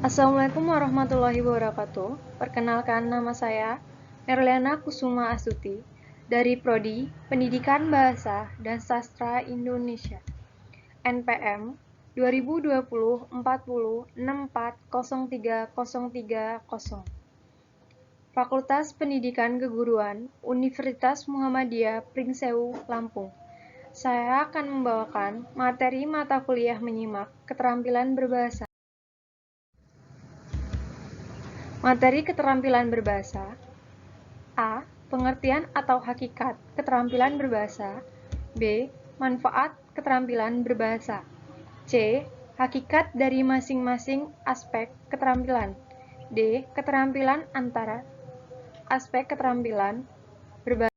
Assalamualaikum warahmatullahi wabarakatuh. Perkenalkan, nama saya Nerliana Kusuma Astuti dari Prodi Pendidikan Bahasa dan Sastra Indonesia, NPM 2020-40640330. Fakultas Pendidikan Keguruan Universitas Muhammadiyah Pringsewu, Lampung. Saya akan membawakan materi mata kuliah menyimak keterampilan berbahasa. Materi keterampilan berbahasa. A. Pengertian atau hakikat keterampilan berbahasa. B. Manfaat keterampilan berbahasa. C. Hakikat dari masing-masing aspek keterampilan. D. Keterampilan antara aspek keterampilan berbahasa.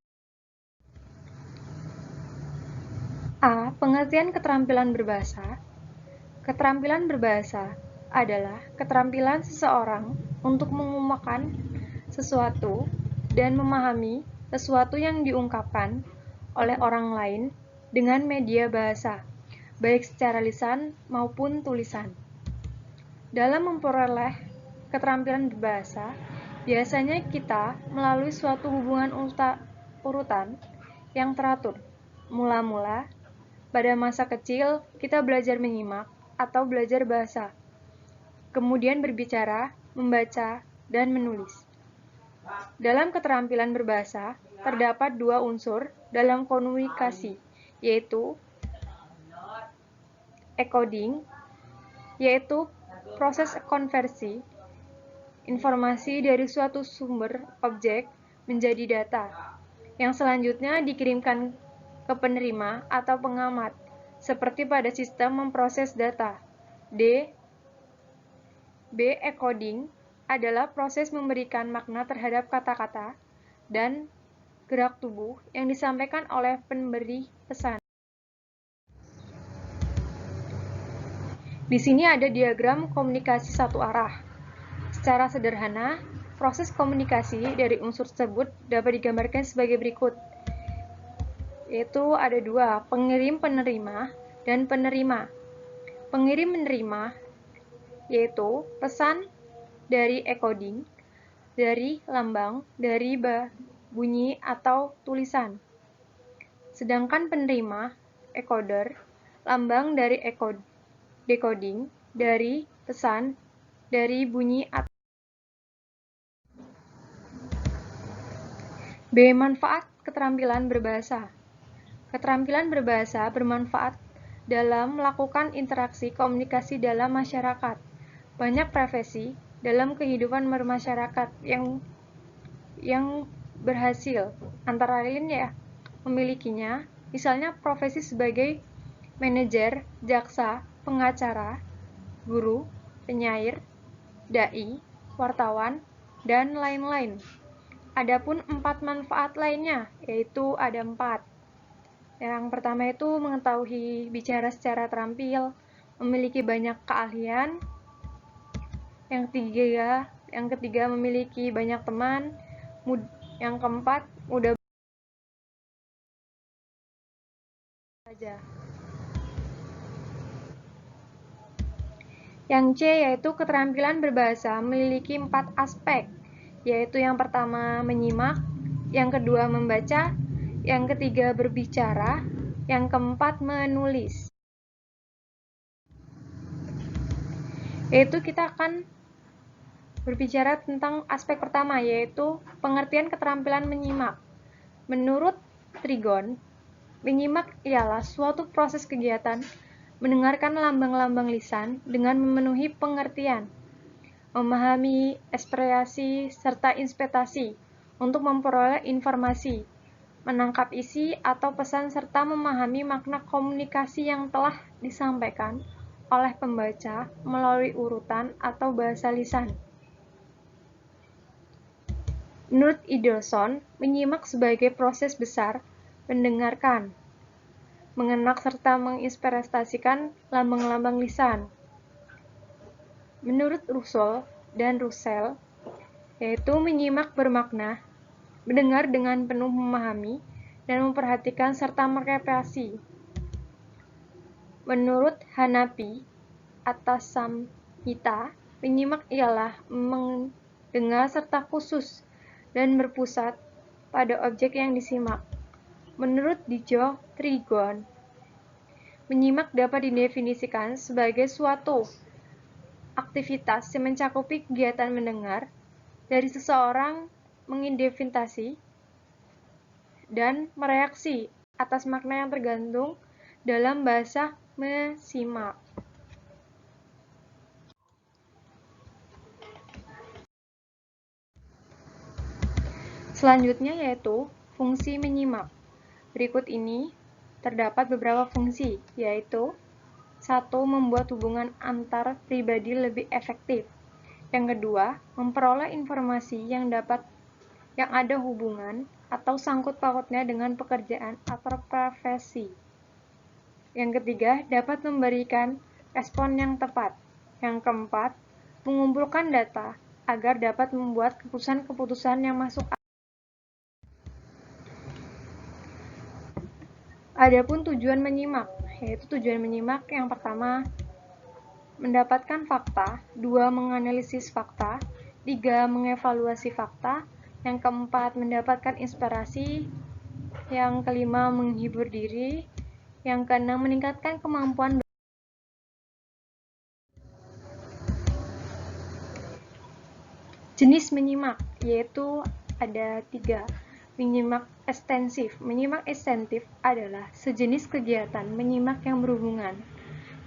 A. Pengertian keterampilan berbahasa. Keterampilan berbahasa adalah keterampilan seseorang untuk mengungkapkan sesuatu dan memahami sesuatu yang diungkapkan oleh orang lain dengan media bahasa, baik secara lisan maupun tulisan. Dalam memperoleh keterampilan berbahasa, biasanya kita melalui suatu hubungan urutan yang teratur. Mula-mula, pada masa kecil, kita belajar menyimak atau belajar bahasa, kemudian berbicara, membaca, dan menulis. Dalam keterampilan berbahasa, terdapat dua unsur dalam komunikasi, yaitu encoding, yaitu proses konversi informasi dari suatu sumber objek menjadi data, yang selanjutnya dikirimkan ke penerima atau pengamat, seperti pada sistem memproses data. Decoding adalah proses memberikan makna terhadap kata-kata dan gerak tubuh yang disampaikan oleh pemberi pesan. Di sini ada diagram komunikasi satu arah. Secara sederhana, proses komunikasi dari unsur tersebut dapat digambarkan sebagai berikut, yaitu ada dua, pengirim-penerima dan penerima. Pengirim-menerima yaitu pesan dari encoding, dari lambang, dari bunyi atau tulisan. Sedangkan penerima, encoder, lambang dari decoding, dari pesan, dari bunyi atau. B. Manfaat keterampilan berbahasa. Keterampilan berbahasa bermanfaat dalam melakukan interaksi komunikasi dalam masyarakat. Banyak profesi dalam kehidupan bermasyarakat yang berhasil, antara lain memilikinya, misalnya profesi sebagai manajer, jaksa, pengacara, guru, penyair, dai, wartawan, dan lain-lain. Adapun 4 manfaat lainnya, yaitu ada 4. Yang pertama itu mengetahui bicara secara terampil, memiliki banyak keahlian. Yang ketiga memiliki banyak teman. Yang keempat, mudah saja. Yang C yaitu keterampilan berbahasa memiliki 4 aspek, yaitu yang pertama menyimak, yang kedua membaca, yang ketiga berbicara, yang keempat menulis. Yaitu kita akan berbicara tentang aspek pertama, yaitu pengertian keterampilan menyimak. Menurut Trigon, menyimak ialah suatu proses kegiatan mendengarkan lambang-lambang lisan dengan memenuhi pengertian, memahami ekspresi serta inspirasi untuk memperoleh informasi, menangkap isi atau pesan serta memahami makna komunikasi yang telah disampaikan oleh pembaca melalui urutan atau bahasa lisan. Menurut Idelson, menyimak sebagai proses besar mendengarkan, mengenak serta menginspirasikan lambang-lambang lisan. Menurut Russell dan Russell, yaitu menyimak bermakna mendengar dengan penuh memahami dan memperhatikan serta merefleksi. Menurut Hanapi Atthassamhita, Menyimak ialah mendengar serta khusus dan berpusat pada objek yang disimak. Menurut Dijo Trigon, menyimak dapat didefinisikan sebagai suatu aktivitas yang mencakupi kegiatan mendengar dari seseorang mengidentifikasi dan mereaksi atas makna yang tergantung dalam bahasa menyimak. Selanjutnya yaitu fungsi menyimak. Berikut ini terdapat beberapa fungsi, yaitu 1. Membuat hubungan antar pribadi lebih efektif. Yang kedua, memperoleh informasi yang ada hubungan atau sangkut pautnya dengan pekerjaan atau profesi. Yang ketiga, dapat memberikan respon yang tepat. Yang keempat, mengumpulkan data agar dapat membuat keputusan-keputusan yang masuk akal. Adapun tujuan menyimak, yaitu tujuan menyimak yang pertama, mendapatkan fakta, 2. Menganalisis fakta, 3. Mengevaluasi fakta, yang keempat, mendapatkan inspirasi, yang kelima, menghibur diri, yang keenam, meningkatkan kemampuan. Jenis menyimak, yaitu ada 3. Menyimak ekstensif. Menyimak ekstensif adalah sejenis kegiatan menyimak yang berhubungan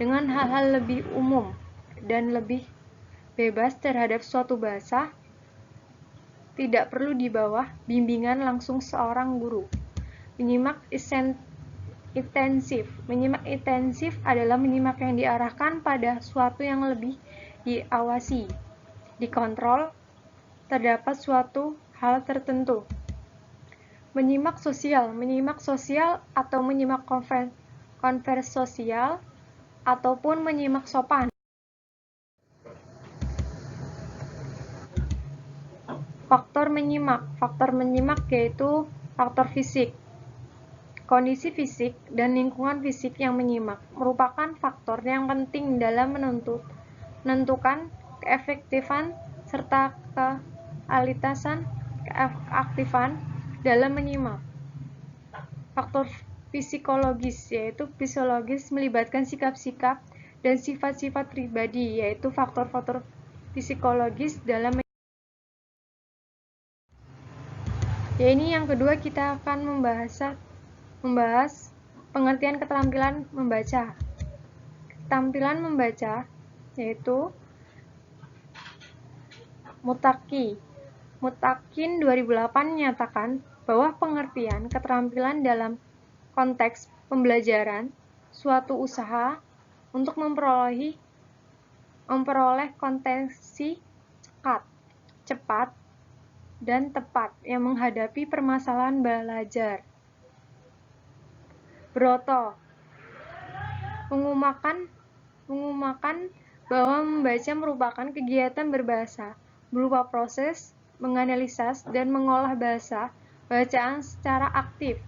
dengan hal-hal lebih umum dan lebih bebas terhadap suatu bahasa, tidak perlu di bawah bimbingan langsung seorang guru. Menyimak intensif. Menyimak intensif adalah menyimak yang diarahkan pada suatu yang lebih diawasi, dikontrol, terdapat suatu hal tertentu. Menyimak sosial. Menyimak sosial atau menyimak konversasial ataupun menyimak sopan. Faktor menyimak. Faktor menyimak yaitu faktor fisik. Kondisi fisik dan lingkungan fisik yang menyimak merupakan faktor yang penting dalam menentukan keefektifan serta keaktifan dalam menyimak. Faktor psikologis, yaitu psikologis melibatkan sikap-sikap dan sifat-sifat pribadi, yaitu faktor-faktor psikologis dalam menyimak. Ya, ini yang kedua kita akan membahas pengertian keterampilan membaca. Keterampilan membaca yaitu Mutakin 2008 menyatakan bahwa pengertian keterampilan dalam konteks pembelajaran suatu usaha untuk memperoleh kompetensi cepat, dan tepat yang menghadapi permasalahan belajar. Broto mengumumkan bahwa membaca merupakan kegiatan berbahasa berupa proses menganalisis dan mengolah bahasa bacaan secara aktif.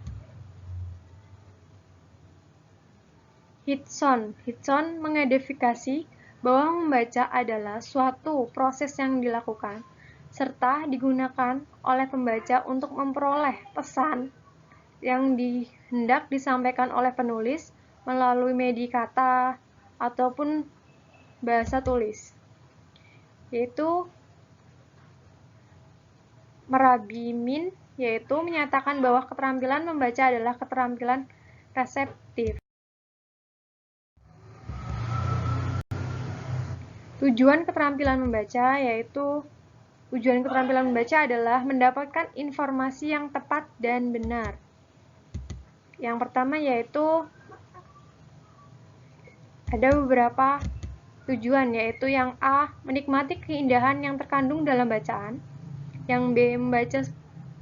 Hitchson mengidentifikasi bahwa membaca adalah suatu proses yang dilakukan serta digunakan oleh pembaca untuk memperoleh pesan yang hendak disampaikan oleh penulis melalui media kata ataupun bahasa tulis. Yaitu Merabimin menyatakan bahwa keterampilan membaca adalah keterampilan reseptif. Tujuan keterampilan membaca adalah mendapatkan informasi yang tepat dan benar. Yang pertama yaitu ada beberapa tujuan, yaitu yang A, menikmati keindahan yang terkandung dalam bacaan. Yang B, membaca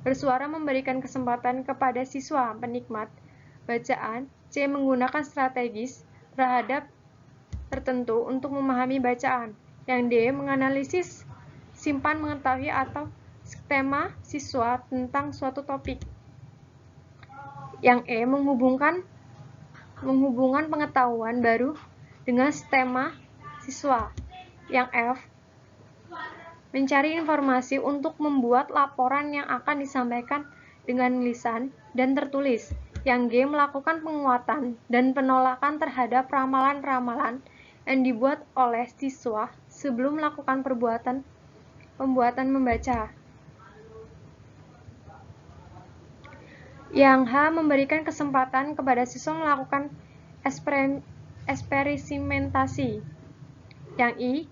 bersuara memberikan kesempatan kepada siswa penikmat bacaan. C, menggunakan strategis terhadap tertentu untuk memahami bacaan. Yang D, menganalisis simpan mengetahui atau skema siswa tentang suatu topik. Yang E, menghubungkan pengetahuan baru dengan skema siswa. Yang F, mencari informasi untuk membuat laporan yang akan disampaikan dengan lisan dan tertulis. Yang G melakukan penguatan dan penolakan terhadap ramalan-ramalan yang dibuat oleh siswa sebelum melakukan pembuatan membaca. Yang H memberikan kesempatan kepada siswa melakukan eksperimentasi. Yang I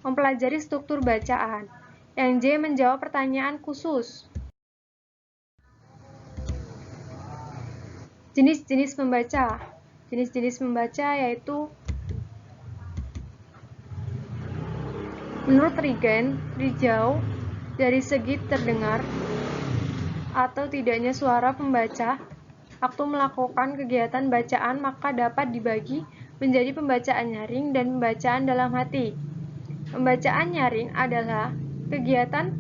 mempelajari struktur bacaan. Yang J menjawab pertanyaan khusus. Jenis-jenis membaca. Jenis-jenis membaca yaitu menurut Regen, Rijau, dari segi terdengar atau tidaknya suara pembaca waktu melakukan kegiatan bacaan maka dapat dibagi menjadi pembacaan nyaring dan pembacaan dalam hati. Pembacaan nyaring adalah kegiatan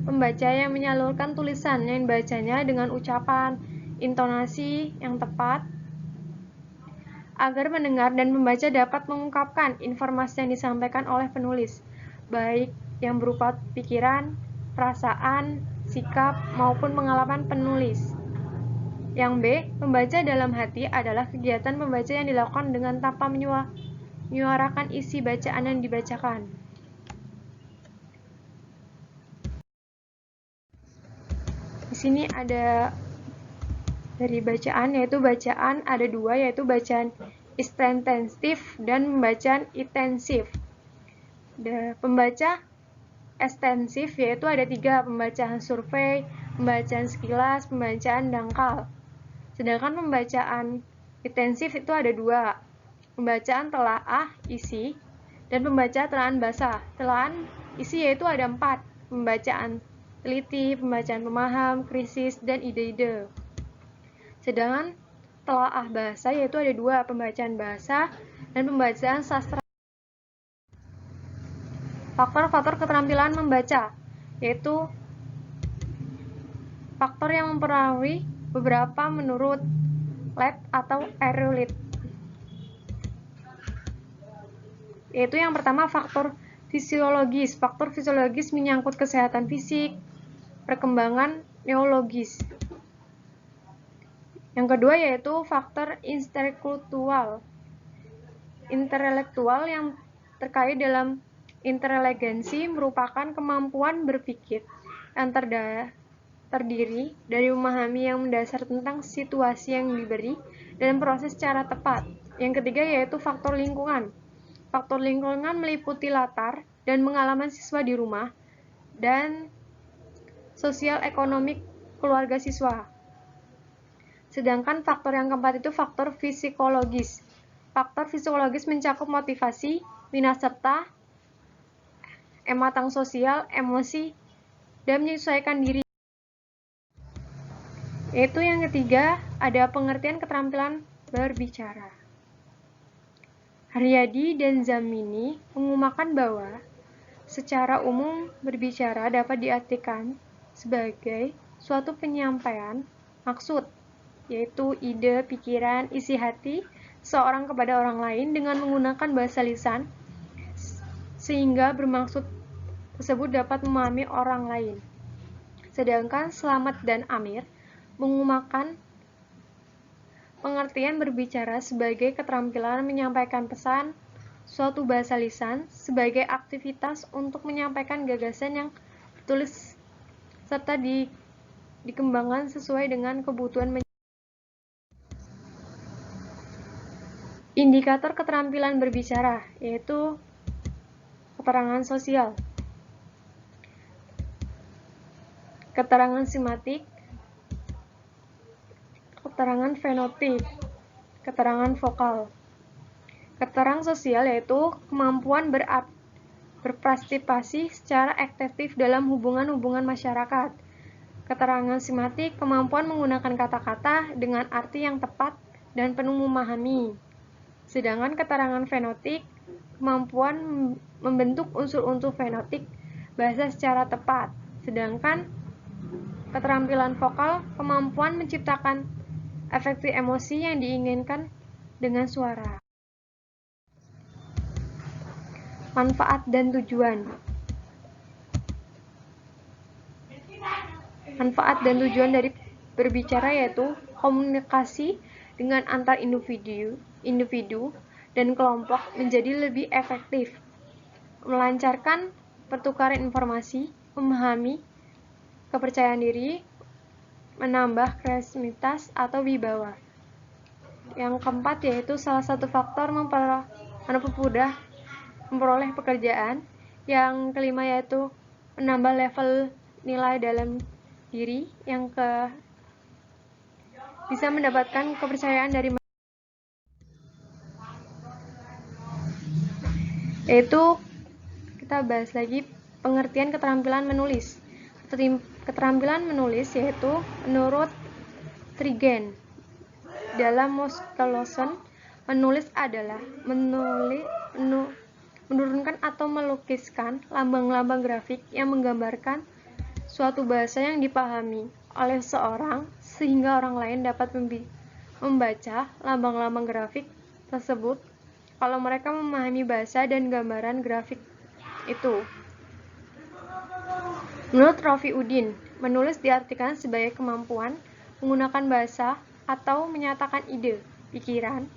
pembaca yang menyalurkan tulisan yang dibacanya dengan ucapan, intonasi yang tepat, agar mendengar dan membaca dapat mengungkapkan informasi yang disampaikan oleh penulis, baik yang berupa pikiran, perasaan, sikap, maupun pengalaman penulis. Yang B, membaca dalam hati adalah kegiatan membaca yang dilakukan dengan tanpa menyuarakan isi bacaan yang dibacakan. Di sini ada dari bacaan, yaitu bacaan ada dua, yaitu bacaan ekstensif dan bacaan intensif. Pembaca ekstensif yaitu ada tiga, pembacaan survei, pembacaan sekilas, pembacaan dangkal. Sedangkan pembacaan intensif itu ada dua, pembacaan telaah isi dan pembacaan telaah basa. Telaah isi yaitu ada empat, pembacaan teliti, pembacaan pemaham, krisis, dan ide-ide. Sedangkan telaah bahasa yaitu ada dua, pembacaan bahasa dan pembacaan sastra. Faktor-faktor keterampilan membaca yaitu faktor yang mempengaruhi beberapa menurut Lab atau Erulit. Yaitu yang pertama faktor fisiologis. Faktor fisiologis menyangkut kesehatan fisik, perkembangan neurologis. Yang kedua yaitu faktor intelektual yang terkait dalam inteligensi merupakan kemampuan berpikir yang terdiri dari memahami yang mendasar tentang situasi yang diberi dan proses secara tepat. Yang ketiga yaitu faktor lingkungan. Faktor lingkungan meliputi latar dan pengalaman siswa di rumah dan sosial ekonomik keluarga siswa. Sedangkan faktor yang keempat itu faktor psikologis. Faktor psikologis mencakup motivasi, minat serta, ematang sosial, emosi, dan menyesuaikan diri. Yaitu yang ketiga, ada pengertian keterampilan berbicara. Haryadi dan Zamini mengumakan bahwa secara umum berbicara dapat diartikan sebagai suatu penyampaian maksud, yaitu ide, pikiran, isi hati seorang kepada orang lain dengan menggunakan bahasa lisan, sehingga bermaksud tersebut dapat memahami orang lain. Sedangkan Slamet dan Amir mengumakan pengertian berbicara sebagai keterampilan menyampaikan pesan suatu bahasa lisan sebagai aktivitas untuk menyampaikan gagasan yang ditulis serta dikembangkan sesuai dengan kebutuhan. Indikator keterampilan berbicara yaitu keterangan sosial, keterangan simatik, keterangan fenotip, keterangan vokal. Keterangan sosial yaitu kemampuan berpartisipasi secara aktif dalam hubungan-hubungan masyarakat. Keterangan simatik, kemampuan menggunakan kata-kata dengan arti yang tepat dan penuh memahami. Sedangkan keterangan fenotik, kemampuan membentuk unsur-unsur fenotik bahasa secara tepat. Sedangkan keterampilan vokal, kemampuan menciptakan efek emosi yang diinginkan dengan suara. Manfaat dan tujuan. Manfaat dan tujuan dari berbicara yaitu komunikasi dengan antar individu dan kelompok menjadi lebih efektif, melancarkan pertukaran informasi, memahami kepercayaan diri, menambah kreativitas atau wibawa. Yang keempat yaitu salah satu faktor mempermudah memperoleh pekerjaan. Yang kelima yaitu menambah level nilai dalam diri. Yang bisa mendapatkan kepercayaan dari yaitu kita bahas lagi pengertian keterampilan menulis. Keterampilan menulis yaitu menurut Trigen dalam Muskelson, menulis adalah menurunkan atau melukiskan lambang-lambang grafik yang menggambarkan suatu bahasa yang dipahami oleh seseorang sehingga orang lain dapat membaca lambang-lambang grafik tersebut kalau mereka memahami bahasa dan gambaran grafik itu. Menurut Rafi Udin, menulis diartikan sebagai kemampuan menggunakan bahasa atau menyatakan ide, pikiran,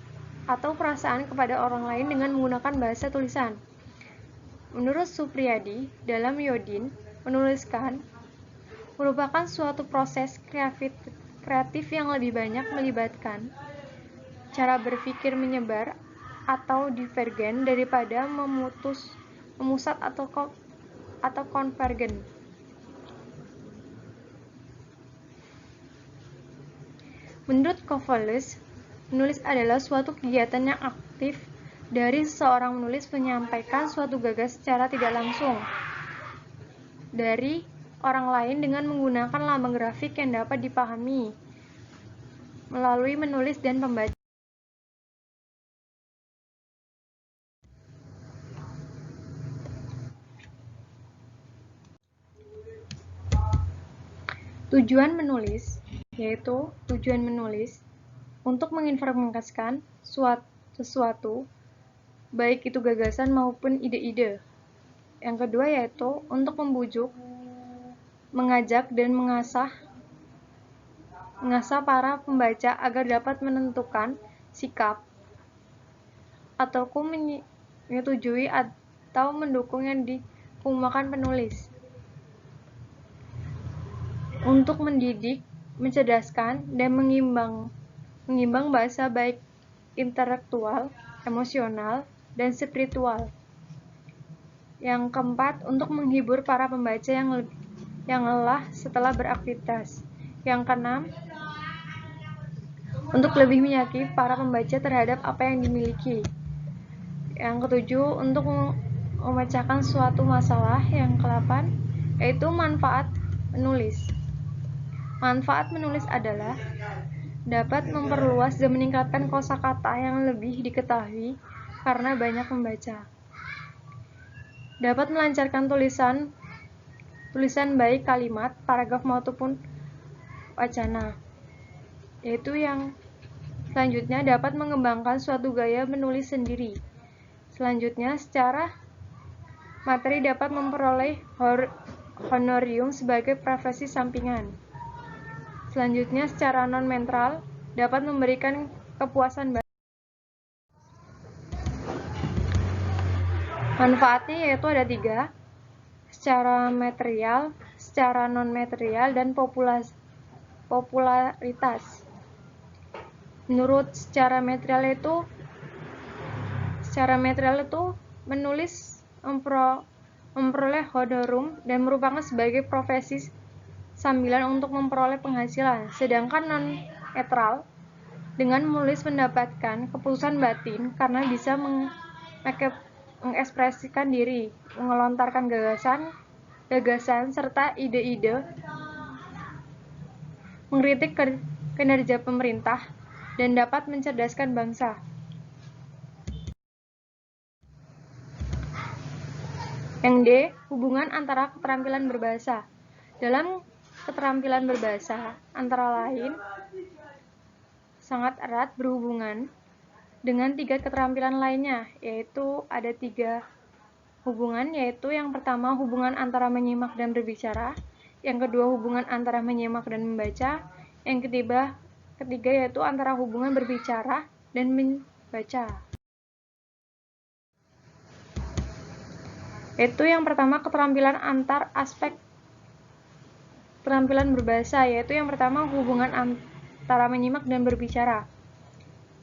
atau perasaan kepada orang lain dengan menggunakan bahasa tulisan. Menurut Supriyadi, dalam Yodin, menuliskan merupakan suatu proses kreatif yang lebih banyak melibatkan cara berpikir menyebar atau divergen daripada memusat atau konvergen. Menurut Kovalis, menulis adalah suatu kegiatan yang aktif dari seorang menulis menyampaikan suatu gagasan secara tidak langsung dari orang lain dengan menggunakan lambang grafik yang dapat dipahami melalui menulis dan pembaca. Tujuan menulis yaitu tujuan menulis untuk menginformasikan sesuatu, baik itu gagasan maupun ide-ide. Yang kedua yaitu untuk membujuk, mengajak, dan mengasah para pembaca agar dapat menentukan sikap ataupun menyetujui atau mendukung yang dikemukakan penulis. Untuk mendidik, mencerdaskan, dan mengimbang bahasa baik intelektual, emosional, dan spiritual. Yang keempat, untuk menghibur para pembaca yang lelah setelah beraktivitas. Yang keenam, untuk lebih menyakini para pembaca terhadap apa yang dimiliki. Yang ketujuh, untuk memecahkan suatu masalah. Yang kedelapan, yaitu manfaat menulis. Manfaat menulis adalah dapat memperluas dan meningkatkan kosakata yang lebih diketahui karena banyak membaca. Dapat melancarkan tulisan baik kalimat, paragraf maupun wacana. Yaitu yang selanjutnya dapat mengembangkan suatu gaya menulis sendiri. Selanjutnya, secara materi dapat memperoleh honorium sebagai profesi sampingan. Selanjutnya, secara non-mental dapat memberikan kepuasan batin. Manfaatnya yaitu ada 3, secara material, secara non-material, dan popularitas. Menurut secara material itu menulis memperoleh honorium dan merupakan sebagai profesi sambilan untuk memperoleh penghasilan. Sedangkan non-netral dengan menulis mendapatkan kepuasan batin karena bisa mengekspresikan diri, mengelontarkan gagasan serta ide-ide, mengkritik kinerja pemerintah, dan dapat mencerdaskan bangsa. Yang D, hubungan antara keterampilan berbahasa. Dalam keterampilan berbahasa, antara lain, sangat erat berhubungan dengan 3 keterampilan lainnya, yaitu ada 3 hubungan, yaitu yang pertama hubungan antara menyimak dan berbicara, Yang kedua, hubungan antara menyimak dan membaca. Yang ketiga yaitu antara hubungan berbicara dan membaca. Yaitu yang pertama, keterampilan antar aspek keterampilan berbahasa, yaitu yang pertama, hubungan antara menyimak dan berbicara.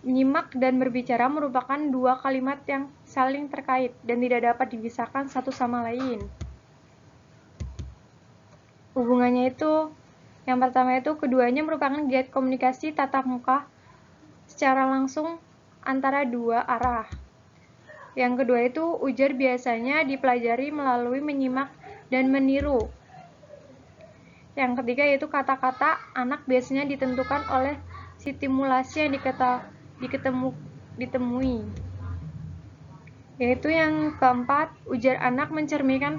Menyimak dan berbicara merupakan dua kalimat yang saling terkait dan tidak dapat dipisahkan satu sama lain. Hubungannya itu, yang pertama itu, keduanya merupakan giat komunikasi tatap muka secara langsung antara dua arah. Yang kedua itu, ujar biasanya dipelajari melalui menyimak dan meniru. Yang ketiga yaitu kata-kata anak biasanya ditentukan oleh stimulasi yang ditemui. Yaitu yang keempat, ujar anak mencerminkan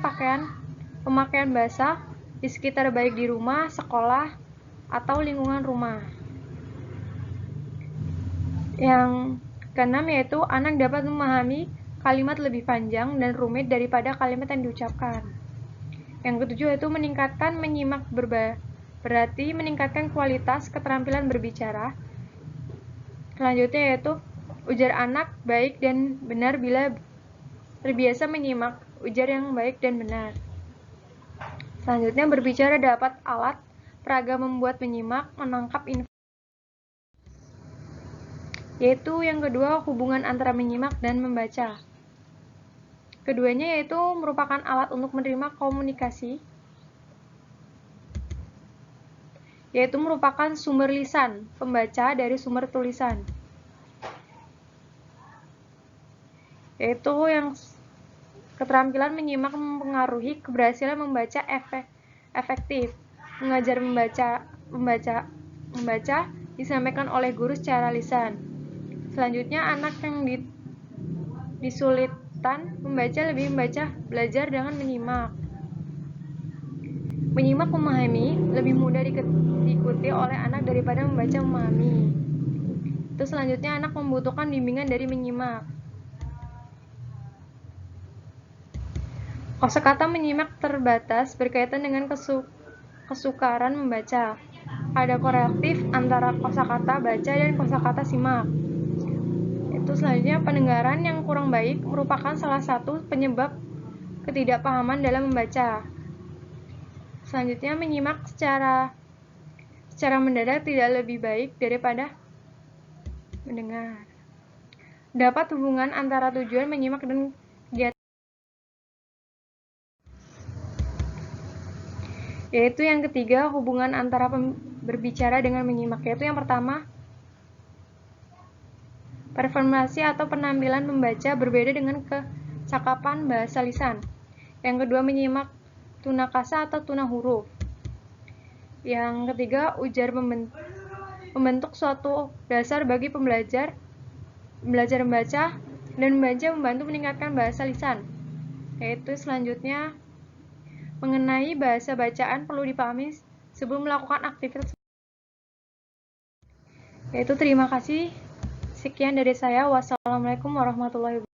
pemakaian bahasa di sekitar, baik di rumah, sekolah, atau lingkungan rumah. Yang keenam yaitu anak dapat memahami kalimat lebih panjang dan rumit daripada kalimat yang diucapkan. Yang ketujuh yaitu meningkatkan menyimak berarti meningkatkan kualitas keterampilan berbicara. Selanjutnya yaitu ujar anak baik dan benar bila terbiasa menyimak ujar yang baik dan benar. Selanjutnya, berbicara dapat alat peraga membuat menyimak, menangkap informasi. Yaitu yang kedua, hubungan antara menyimak dan membaca. Keduanya yaitu merupakan alat untuk menerima komunikasi, yaitu merupakan sumber lisan, pembaca dari sumber tulisan. Yaitu yang keterampilan menyimak mempengaruhi keberhasilan membaca efektif. Mengajar membaca disampaikan oleh guru secara lisan. Selanjutnya, anak yang disulitkan membaca lebih belajar dengan menyimak. Menyimak memahami lebih mudah diikuti oleh anak daripada membaca memahami. Itu selanjutnya, anak membutuhkan bimbingan dari menyimak. Kosakata menyimak terbatas berkaitan dengan kesukaran membaca. Ada korelatif antara kosakata baca dan kosakata simak. Itu selanjutnya, pendengaran yang kurang baik merupakan salah satu penyebab ketidakpahaman dalam membaca. Selanjutnya, menyimak secara mendadak tidak lebih baik daripada mendengar. Dapat hubungan antara tujuan menyimak dan kegiatan. Yaitu yang ketiga, hubungan antara berbicara dengan menyimak. Yaitu yang pertama, performasi atau penampilan membaca berbeda dengan kecakapan bahasa lisan. Yang kedua, menyimak tuna kasa atau tuna huruf. Yang ketiga, ujar membentuk suatu dasar bagi belajar membaca, dan membaca membantu meningkatkan bahasa lisan. Yaitu selanjutnya, mengenai bahasa bacaan perlu dipahami sebelum melakukan aktivitas. Yaitu terima kasih. Sekian dari saya. Wassalamualaikum warahmatullahi wabarakatuh.